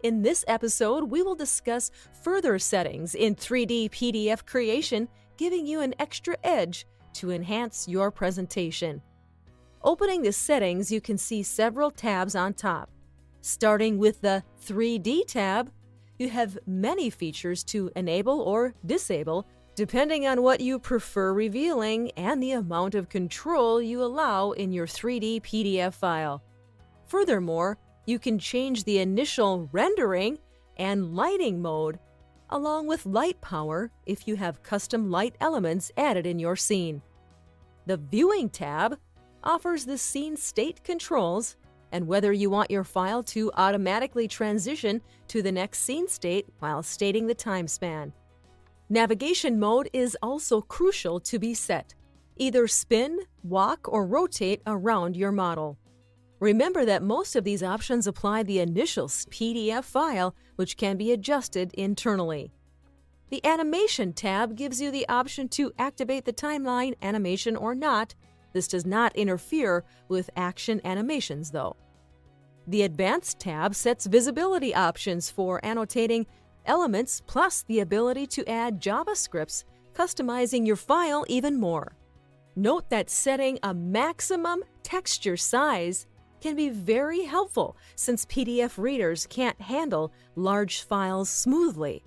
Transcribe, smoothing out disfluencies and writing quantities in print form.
In this episode, we will discuss further settings in 3D PDF creation, giving you an extra edge to enhance your presentation. Opening the settings, you can see several tabs on top. Starting with the 3D tab, you have many features to enable or disable, depending on what you prefer revealing and the amount of control you allow in your 3D PDF file. Furthermore, you can change the initial rendering and lighting mode, along with light power if you have custom light elements added in your scene. The Viewing tab offers the scene state controls and whether you want your file to automatically transition to the next scene state while stating the time span. Navigation mode is also crucial to be set. Either spin, walk, or rotate around your model. Remember that most of these options apply the initial PDF file, which can be adjusted internally. The Animation tab gives you the option to activate the timeline animation or not. This does not interfere with action animations, though. The Advanced tab sets visibility options for annotating elements, plus the ability to add JavaScripts, customizing your file even more. Note that setting a maximum texture size can be very helpful since PDF readers can't handle large files smoothly.